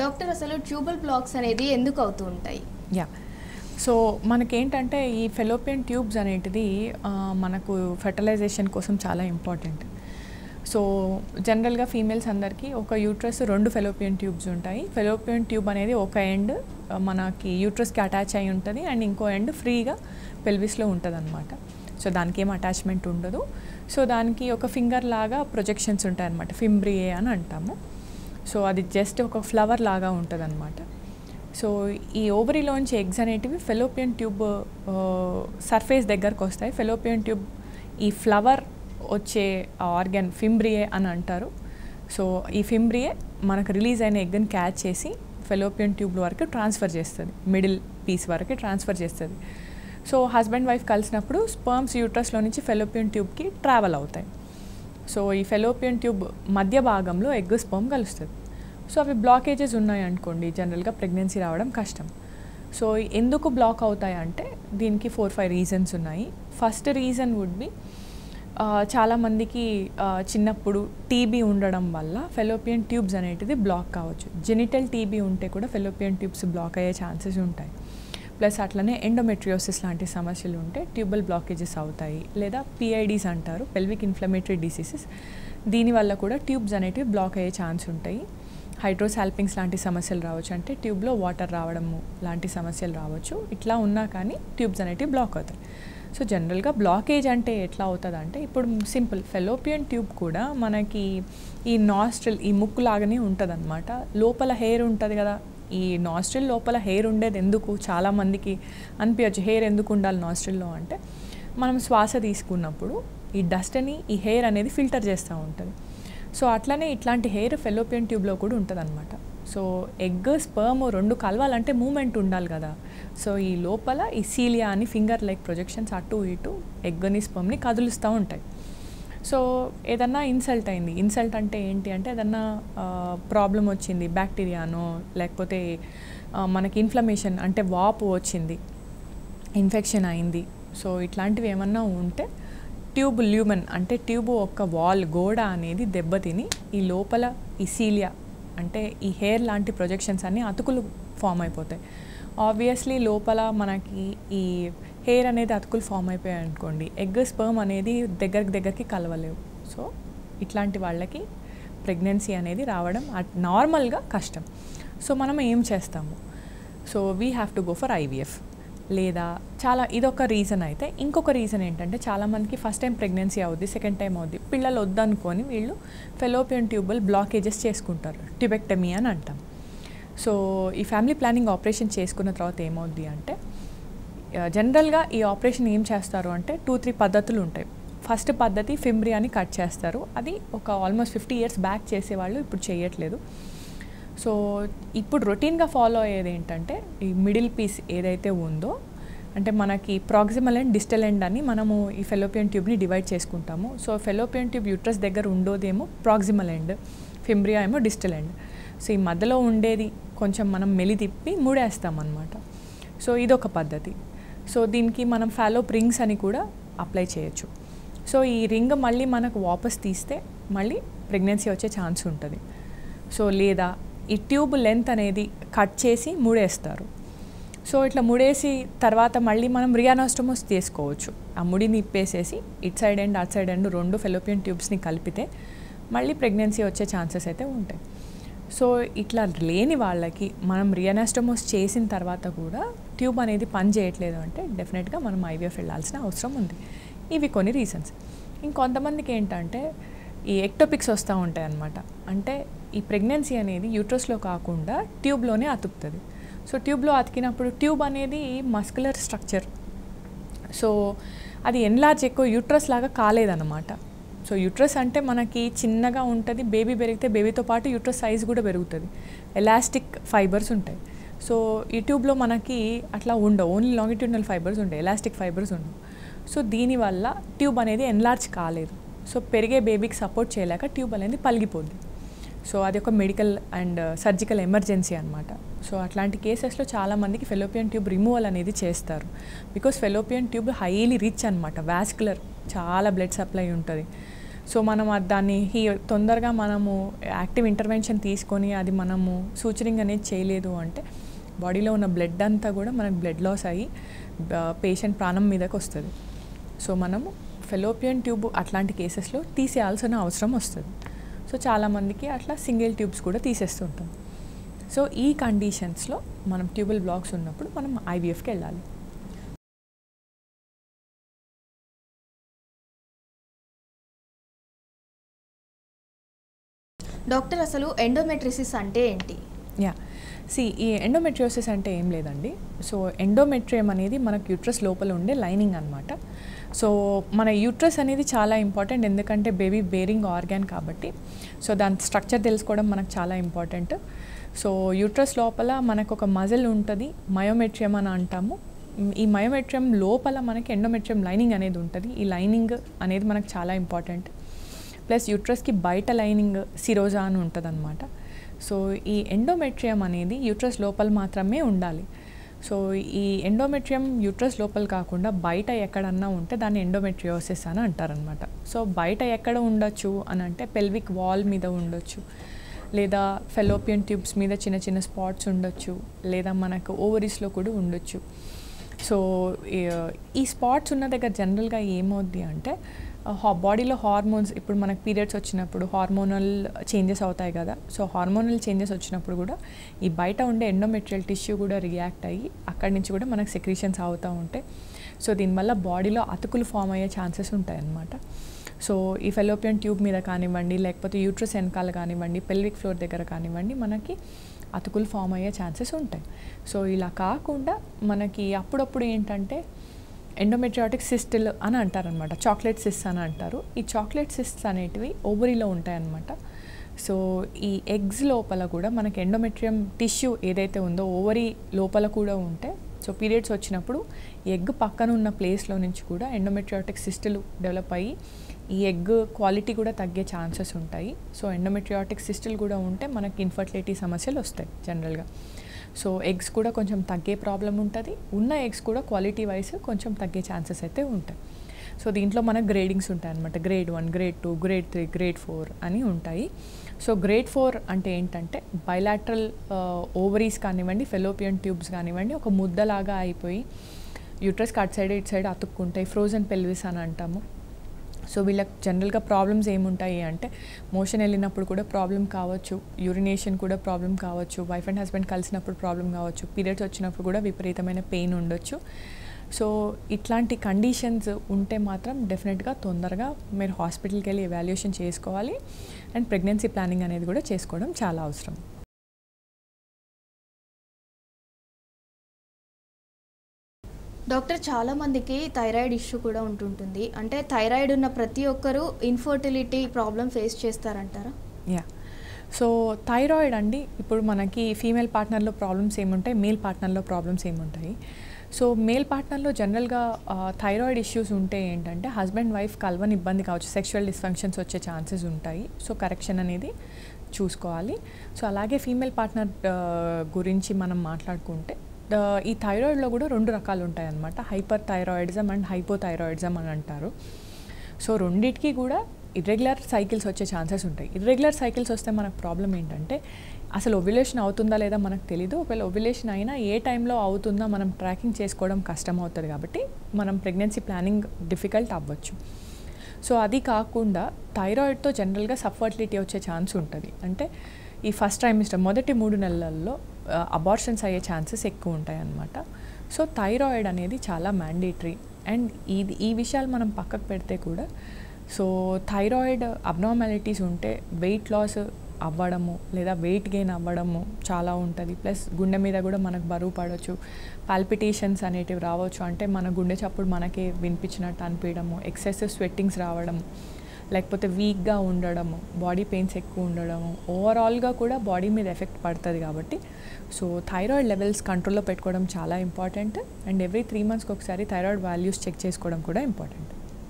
Doctor అసలు tubal blocks అనేది ఎందుకు అవుతూ ఉంటాయి? సో మనకేంటంటే ఈ ఫెలోపియన్ ట్యూబ్స్ అనేటిది మనకు ఫెర్టిలైజేషన్ కోసం చాలా ఇంపార్టెంట్. సో జనరల్గా ఫీమేల్స్ అందరికీ ఒక యూట్రస్ 2 ఫెలోపియన్ ట్యూబ్స్ ఉంటాయి. ఫెలోపియన్ ట్యూబ్ అనేది ఒక ఎండ్ మనకి యూట్రస్కి అటాచ్ అయి ఉంటుంది అండ్ ఇంకో ఎండ్ ఫ్రీగా పెల్విస్లో ఉంటుంది అనమాట. సో దానికి ఏం అటాచ్మెంట్ ఉండదు. సో దానికి ఒక ఫింగర్ లాగా ప్రొజెక్షన్స్ ఉంటాయి అన్నమాట, ఫింబ్రియే అని అంటాము. సో అది జస్ట్ ఒక ఫ్లవర్ లాగా ఉంటుంది అనమాట. సో ఈ ఓవరీలోంచి ఎగ్స్ అనేటివి ఫెలోపియన్ ట్యూబ్ సర్ఫేస్ దగ్గరకు వస్తాయి. ఫెలోపియన్ ట్యూబ్ ఈ ఫ్లవర్ వచ్చే ఆర్గన్ ఫింబ్రియే అని అంటారు. సో ఈ ఫింబ్రియే మనకు రిలీజ్ అయిన ఎగ్ని క్యాచ్ చేసి ఫెలోపియన్ ట్యూబ్ వరకు ట్రాన్స్ఫర్ చేస్తుంది, మిడిల్ పీస్ వరకు ట్రాన్స్ఫర్ చేస్తుంది. సో హస్బెండ్ వైఫ్ కలిసినప్పుడు స్పర్మ్స్ యూట్రస్లో నుంచి ఫెలోపియన్ ట్యూబ్కి ట్రావెల్ అవుతాయి. సో ఈ ఫెలోపియన్ ట్యూబ్ మధ్య భాగంలో ఎగ్ స్పర్మ్ కలుస్తుంది. సో అవి బ్లాకేజెస్ ఉన్నాయి అనుకోండి, జనరల్గా ప్రెగ్నెన్సీ రావడం కష్టం. సో ఎందుకు బ్లాక్ అవుతాయి అంటే దీనికి 4-5 రీజన్స్ ఉన్నాయి. ఫస్ట్ రీజన్ వుడ్ బి చాలామందికి చిన్నప్పుడు టీబీ ఉండడం వల్ల ఫెలోపియన్ ట్యూబ్స్ అనేటిది బ్లాక్ కావచ్చు. జెనిటల్ టీబీ ఉంటే కూడా ఫెలోపియన్ ట్యూబ్స్ బ్లాక్ అయ్యే ఛాన్సెస్ ఉంటాయి. ప్లస్ అట్లనే ఎండోమెట్రియోసిస్ లాంటి సమస్యలు ఉంటే ట్యూబల్ బ్లాకేజెస్ అవుతాయి. లేదా పిఐడీస్ అంటారు, పెల్విక్ ఇన్ఫ్లమేటరీ డిసీజెస్, దీనివల్ల కూడా ట్యూబ్స్ అనేటివి బ్లాక్ అయ్యే ఛాన్స్ ఉంటాయి. హైడ్రోసాల్పింగ్స్ లాంటి సమస్యలు రావచ్చు, అంటే ట్యూబ్లో వాటర్ రావడము లాంటి సమస్యలు రావచ్చు. ఇట్లా ఉన్నా కానీ ట్యూబ్స్ అనేటివి బ్లాక్ అవుతాయి. సో జనరల్గా బ్లాకేజ్ అంటే ఎట్లా అవుతుంది అంటే, ఇప్పుడు సింపుల్ ఫెలోపియన్ ట్యూబ్ కూడా మనకి ఈ నాస్ట్రిల్, ఈ ముక్కు లాగానే ఉంటుంది అనమాట. లోపల హెయిర్ ఉంటుంది కదా, ఈ నాస్ట్రిల్ లోపల హెయిర్ ఉండేది ఎందుకు, చాలామందికి అనిపించచ్చు హెయిర్ ఎందుకు ఉండాలి నాస్ట్రిల్లో అంటే, మనం శ్వాస తీసుకున్నప్పుడు ఈ డస్ట్ని ఈ హెయిర్ అనేది ఫిల్టర్ చేస్తూ ఉంటుంది. సో అట్లనే ఇట్లాంటి హెయిర్ ఫెలోపియన్ ట్యూబ్లో కూడా ఉంటుంది అనమాట. సో ఎగ్ స్పర్మ్ 2 కలవాలంటే మూమెంట్ ఉండాలి కదా. సో ఈ లోపల ఈ సీలియా అని ఫింగర్ లైక్ ప్రొజెక్షన్స్ అటు ఇటు ఎగ్ని స్పర్మ్ని కదులుస్తూ ఉంటాయి. సో ఏదన్నా ఇన్సల్ట్ అయింది, ఇన్సల్ట్ అంటే ఏంటి అంటే ఏదన్నా ప్రాబ్లం వచ్చింది, బ్యాక్టీరియానో లేకపోతే మనకి ఇన్ఫ్లమేషన్ అంటే వాపు వచ్చింది, ఇన్ఫెక్షన్ అయింది. సో ఇట్లాంటివి ఏమన్నా ఉంటే ట్యూబ్ ల్యూమెన్ అంటే ట్యూబ్ ఒక వాల్ గోడ అనేది దెబ్బతిని ఈ లోపల ఈ సీలియా అంటే ఈ హెయిర్ లాంటి ప్రొజెక్షన్స్ అన్నీ అతుకులు ఫామ్ అయిపోతాయి. ఆబ్వియస్లీ లోపల మనకి ఈ హెయిర్ అనేది అతుకులు ఫామ్ అయిపోయాయి అనుకోండి, ఎగ్ స్పర్మ్ అనేది దగ్గరికి కలవలేవు. సో ఇట్లాంటి వాళ్ళకి ప్రెగ్నెన్సీ అనేది రావడం నార్మల్గా కష్టం. సో మనం ఏం చేస్తాము, so we have to go for IVF. లేదా ఇదొక రీజన్ అయితే, ఇంకొక రీజన్ ఏంటంటే చాలామందికి ఫస్ట్ టైం ప్రెగ్నెన్సీ అవుద్ది, సెకండ్ టైం అవుద్ది, పిల్లలు వద్దనుకొని వీళ్ళు ఫెలోపియన్ ట్యూబల్ బ్లాకేజెస్ చేసుకుంటారు, ట్యూబెక్టమీ అని అంటాం. సో ఈ ఫ్యామిలీ ప్లానింగ్ ఆపరేషన్ చేసుకున్న తర్వాత ఏమవుద్ది అంటే, జనరల్గా ఈ ఆపరేషన్ ఏం చేస్తారు అంటే 2-3 పద్ధతులు ఉంటాయి. ఫస్ట్ పద్ధతి ఫింబ్రియాని కట్ చేస్తారు. అది ఒక ఆల్మోస్ట్ 50 years బ్యాక్ చేసేవాళ్ళు ఇప్పుడు చేయట్లేదు. సో ఇప్పుడు రొటీన్గా ఫాలో అయ్యేది ఏంటంటే, ఈ మిడిల్ పీస్ ఏదైతే ఉందో అంటే మనకి ప్రాక్సిమల్ ఎండ్, డిస్టల్ ఎండ్ అని మనము ఈ ఫెలోపియన్ ట్యూబ్ని డివైడ్ చేసుకుంటాము. సో ఫెలోపియన్ ట్యూబ్ యూట్రస్ దగ్గర ఉండేదేమో ప్రాక్సిమల్ ఎండ్, ఫింబ్రియా ఏమో డిస్టల్ ఎండ్. సో ఈ మధ్యలో ఉండేది కొంచెం మనం మెలితిప్పి ముడేస్తాం అన్నమాట. సో ఇదొక పద్ధతి. సో దీనికి మనం ఫాలోప్ రింగ్స్ అని కూడా అప్లై చేయొచ్చు. సో ఈ రింగ్ మళ్ళీ మనకు వాపస్ తీస్తే మళ్ళీ ప్రెగ్నెన్సీ వచ్చే ఛాన్స్ ఉంటుంది. సో లేదా ఈ ట్యూబ్ లెంత్ అనేది కట్ చేసి ముడేస్తారు. సో ఇట్లా ముడేసి తర్వాత మళ్ళీ మనం రియానోస్టోమోస్ తీసుకోవచ్చు. ఆ ముడిని ఇప్పేసేసి it side end at side end 2 fallopian ట్యూబ్స్ని కలిపితే మళ్ళీ ప్రెగ్నెన్సీ వచ్చే ఛాన్సెస్ అయితే ఉంటాయి. సో ఇట్లా లేని వాళ్ళకి మనం రియానోస్టోమోస్ చేసిన తర్వాత కూడా ట్యూబ్ అనేది పని చేయట్లేదు అంటే డెఫినెట్గా మనం ఐవీఎఫ్ వెళ్ళాల్సిన అవసరం ఉంది. ఇవి కొన్ని రీజన్స్. ఇంకొంతమందికి ఏంటంటే ఈ ఎక్టోపిక్స్ వస్తూ ఉంటాయి అన్నమాట. అంటే ఈ ప్రెగ్నెన్సీ అనేది యూట్రస్లో కాకుండా ట్యూబ్లోనే అతుకుతుంది. సో ట్యూబ్లో అతికినప్పుడు ట్యూబ్ అనేది మస్కులర్ స్ట్రక్చర్, సో అది ఎన్లార్జ్ ఎక్కువ యూట్రస్ లాగా కాలేదన్నమాట. సో యూట్రస్ అంటే మనకి చిన్నగా ఉంటుంది, బేబీ పెరిగితే బేబీతో పాటు యూట్రస్ సైజ్ కూడా పెరుగుతుంది, ఎలాస్టిక్ ఫైబర్స్ ఉంటాయి. సో ఈ ట్యూబ్లో మనకి అట్లా ఉండవు, ఓన్లీ లాంగిట్యూడినల్ ఫైబర్స్ ఉంటాయి, ఎలాస్టిక్ ఫైబర్స్ ఉండవు. సో దీనివల్ల ట్యూబ్ అనేది ఎన్లార్జ్ కాలేదు. సో పెరిగే బేబీకి సపోర్ట్ చేయలేక ట్యూబ్ అనేది పలిగిపోద్ది. సో అది ఒక మెడికల్ అండ్ సర్జికల్ ఎమర్జెన్సీ అనమాట. సో అట్లాంటి కేసెస్లో చాలామందికి ఫెలోపియన్ ట్యూబ్ రిమూవల్ అనేది చేస్తారు. Because fallopian tube highly rich అనమాట, వాస్కులర్, చాలా బ్లడ్ సప్లై ఉంటుంది. సో మనం దాన్ని తొందరగా మనము యాక్టివ్ ఇంటర్వెన్షన్ తీసుకొని అది మనము సూచరింగ్ అనేది చేయలేదు అంటే బాడీలో ఉన్న బ్లడ్ అంతా కూడా మనకు బ్లడ్ లాస్ అయ్యి పేషెంట్ ప్రాణం మీదకి వస్తుంది. సో మనము ఫెలోపియన్ ట్యూబ్ అట్లాంటి కేసెస్లో తీసేయాల్సిన అవసరం వస్తుంది. సో చాలామందికి అట్లా సింగిల్ ట్యూబ్స్ కూడా తీసేస్తుంటాం. సో ఈ కండిషన్స్లో మనం ట్యూబల్ బ్లాక్స్ ఉన్నప్పుడు మనం ఐవీఎఫ్కి వెళ్ళాలి. డాక్టర్, అసలు ఎండోమెట్రిసిస్ అంటే ఏంటి? ఈ ఎండోమెట్రియోసిస్ అంటే ఏం లేదండి. సో ఎండోమెట్రియం అనేది మనకు యూట్రస్ లోపల ఉండే లైనింగ్ అనమాట. సో మన యూట్రస్ అనేది చాలా ఇంపార్టెంట్, ఎందుకంటే బేబీ బేరింగ్ ఆర్గాన్ కాబట్టి. సో దాని స్ట్రక్చర్ తెలుసుకోవడం మనకు చాలా ఇంపార్టెంట్. సో యూట్రస్ లోపల మనకు ఒక మజిల్ ఉంటుంది, మయోమెట్రియం అని అంటాము. ఈ మయోమెట్రియం లోపల మనకి ఎండోమెట్రియం లైనింగ్ అనేది ఉంటుంది. ఈ లైనింగ్ అనేది మనకు చాలా ఇంపార్టెంట్. ప్లస్ యూట్రస్కి బయట లైనింగ్ సిరోజా అని ఉంటుంది అనమాట. సో ఈ ఎండోమెట్రియం అనేది యూట్రస్ లోపల మాత్రమే ఉండాలి. సో ఈ ఎండోమెట్రియం యూట్రస్ లోపల కాకుండా బయట ఎక్కడన్నా ఉంటే దాన్ని ఎండోమెట్రియోసిస్ అని అంటారనమాట. సో బయట ఎక్కడ ఉండొచ్చు అని అంటే పెల్విక్ వాల్ మీద ఉండొచ్చు, లేదా ఫెలోపియన్ ట్యూబ్స్ మీద చిన్న చిన్న స్పాట్స్ ఉండొచ్చు, లేదా మనకు ఓవరీస్లో కూడా ఉండొచ్చు. సో ఈ స్పాట్స్ ఉన్న దగ్గర జనరల్గా ఏమవుద్ది అంటే బాడీలో హార్మోన్స్, ఇప్పుడు మనకు పీరియడ్స్ వచ్చినప్పుడు హార్మోనల్ చేంజెస్ అవుతాయి కదా. సో హార్మోనల్ చేంజెస్ వచ్చినప్పుడు కూడా ఈ బయట ఉండే ఎండోమెట్రియల్ టిష్యూ కూడా రియాక్ట్ అయ్యి అక్కడి నుంచి కూడా మనకు సెక్రీషన్స్ అవుతూ ఉంటాయి. సో దీనివల్ల బాడీలో అతుకులు ఫామ్ అయ్యే ఛాన్సెస్ ఉంటాయి అన్నమాట. సో ఈ ఫెలోపియన్ ట్యూబ్ మీద కానివ్వండి, లేకపోతే యూట్రస్ వెనకాల కానివ్వండి, పెల్విక్ ఫ్లోర్ దగ్గర కానివ్వండి, మనకి అతుకులు ఫామ్ అయ్యే ఛాన్సెస్ ఉంటాయి. సో ఇలా కాకుండా మనకి అప్పుడప్పుడు ఏంటంటే ఎండోమెట్రియాటిక్ సిస్టులు అని అంటారనమాట, చాక్లెట్ సిస్ట్ అని అంటారు. ఈ చాక్లెట్ సిస్ట్స్ అనేటివి ఓవరీలో ఉంటాయన్నమాట. సో ఈ ఎగ్స్ లోపల కూడా మనకి ఎండోమెట్రియం టిష్యూ ఏదైతే ఉందో ఓవరీ లోపల కూడా ఉంటే, సో పీరియడ్స్ వచ్చినప్పుడు ఎగ్ పక్కన ఉన్న ప్లేస్లో నుంచి కూడా ఎండోమెట్రియాటిక్ సిస్టులు డెవలప్ అయ్యి ఈ ఎగ్ క్వాలిటీ కూడా తగ్గే ఛాన్సెస్ ఉంటాయి. సో ఎండోమెట్రియాటిక్ సిస్టులు కూడా ఉంటే మనకి ఇన్ఫర్టిలిటీ సమస్యలు వస్తాయి జనరల్గా. సో ఎగ్స్ కూడా కొంచెం తగ్గే ప్రాబ్లం ఉంటుంది, ఉన్న ఎగ్స్ కూడా క్వాలిటీ వైజ్ కొంచెం తగ్గే ఛాన్సెస్ అయితే ఉంటాయి. సో దీంట్లో మనకు గ్రేడింగ్స్ ఉంటాయి అన్నమాట. గ్రేడ్ 1, గ్రేడ్ 2, గ్రేడ్ 3, గ్రేడ్ 4 అని ఉంటాయి. సో గ్రేడ్ 4 అంటే ఏంటంటే బైలాటరల్ ఓవరీస్ కానివ్వండి, ఫెలోపియన్ ట్యూబ్స్ కానివ్వండి ఒక ముద్దలాగా అయిపోయి యూట్రస్కి అటు సైడ్ ఇటు సైడ్ అతుక్కుంటాయి, ఫ్రోజన్ పెల్విస్ అని అంటాము. సో వీళ్ళకి జనరల్గా ప్రాబ్లమ్స్ ఏముంటాయి అంటే మోషన్ వెళ్ళినప్పుడు కూడా ప్రాబ్లం కావచ్చు, యూరినేషన్ కూడా ప్రాబ్లం కావచ్చు, వైఫ్ అండ్ హస్బెండ్ కలిసినప్పుడు ప్రాబ్లం కావచ్చు, పీరియడ్స్ వచ్చినప్పుడు కూడా విపరీతమైన పెయిన్ ఉండొచ్చు. సో ఇట్లాంటి కండిషన్స్ ఉంటే మాత్రం డెఫినెట్గా తొందరగా మీరు హాస్పిటల్కి వెళ్ళి ఎవాల్యుయేషన్ చేసుకోవాలి. అండ్ ప్రెగ్నెన్సీ ప్లానింగ్ అనేది కూడా చేసుకోవడం చాలా అవసరం. డాక్టర్, చాలామందికి థైరాయిడ్ ఇష్యూ కూడా ఉంటుంటుంది. అంటే థైరాయిడ్ ఉన్న ప్రతి ఒక్కరూ ఇన్ఫర్టిలిటీ ప్రాబ్లం ఫేస్ చేస్తారంటారా? సో థైరాయిడ్ అండి, ఇప్పుడు మనకి ఫీమేల్ పార్ట్నర్లో ప్రాబ్లమ్స్ ఏముంటాయి, మేల్ పార్ట్నర్లో ప్రాబ్లమ్స్ ఏముంటాయి. సో మేల్ పార్ట్నర్లో జనరల్గా థైరాయిడ్ ఇష్యూస్ ఉంటే ఏంటంటే హస్బెండ్ వైఫ్ కలవని ఇబ్బంది కావచ్చు, సెక్షువల్ డిస్ఫంక్షన్స్ వచ్చే ఛాన్సెస్ ఉంటాయి. సో కరెక్షన్ అనేది చూసుకోవాలి. సో అలాగే ఫీమేల్ పార్ట్నర్ గురించి మనం మాట్లాడుకుంటే ఈ థైరాయిడ్లో కూడా 2 రకాలు ఉంటాయి అన్నమాట. హైపర్ థైరాయిడిజం అండ్ హైపోథైరాయిడిజం అని అంటారు. సో రెండింటికి కూడా ఇర్రెగ్యులర్ సైకిల్స్ వచ్చే ఛాన్సెస్ ఉంటాయి. ఇర్రెగ్యులర్ సైకిల్స్ వస్తే మనకు ప్రాబ్లం ఏంటంటే అసలు ఓవ్యులేషన్ అవుతుందా లేదా మనకు తెలీదు. ఒకవేళ ఓవ్యులేషన్ అయినా ఏ టైంలో అవుతుందా మనం ట్రాకింగ్ చేసుకోవడం కష్టం అవుతుంది, కాబట్టి మనం ప్రెగ్నెన్సీ ప్లానింగ్ డిఫికల్ట్ అవ్వచ్చు. సో అది కాకుండా థైరాయిడ్తో జనరల్గా సబ్ఫర్టిలిటీ వచ్చే ఛాన్స్ ఉంటుంది. అంటే ఈ ఫస్ట్ ట్రైమిస్టర్ మొదటి 3 నెలల్లో అబార్షన్స్ అయ్యే ఛాన్సెస్ ఎక్కువ ఉంటాయి అన్నమాట. సో థైరాయిడ్ అనేది చాలా మ్యాండేటరీ. అండ్ ఈ విషయాలు మనం పక్కకు పెడితే కూడా సో థైరాయిడ్ అబ్నార్మాలిటీస్ ఉంటే వెయిట్ లాస్ అవ్వడము లేదా వెయిట్ గెయిన్ అవ్వడము చాలా ఉంటుంది. ప్లస్ గుండె మీద కూడా మనకు బరువు పడవచ్చు, పాల్పిటేషన్స్ అనేటివి రావచ్చు. అంటే మన గుండె చప్పుడు మనకే వినిపించినట్టు అనిపించడము, ఎక్సెసివ్ స్వెట్టింగ్స్ రావడము, లేకపోతే వీక్గా ఉండడము, బాడీ పెయిన్స్ ఎక్కువ ఉండడము, ఓవరాల్గా కూడా బాడీ మీద ఎఫెక్ట్ పడుతుంది. కాబట్టి సో థైరాయిడ్ లెవెల్స్ కంట్రోల్లో పెట్టుకోవడం చాలా ఇంపార్టెంట్. అండ్ ఎవ్రీ 3 మంత్స్కి ఒకసారి థైరాయిడ్ వాల్యూస్ చెక్ చేసుకోవడం కూడా ఇంపార్టెంట్.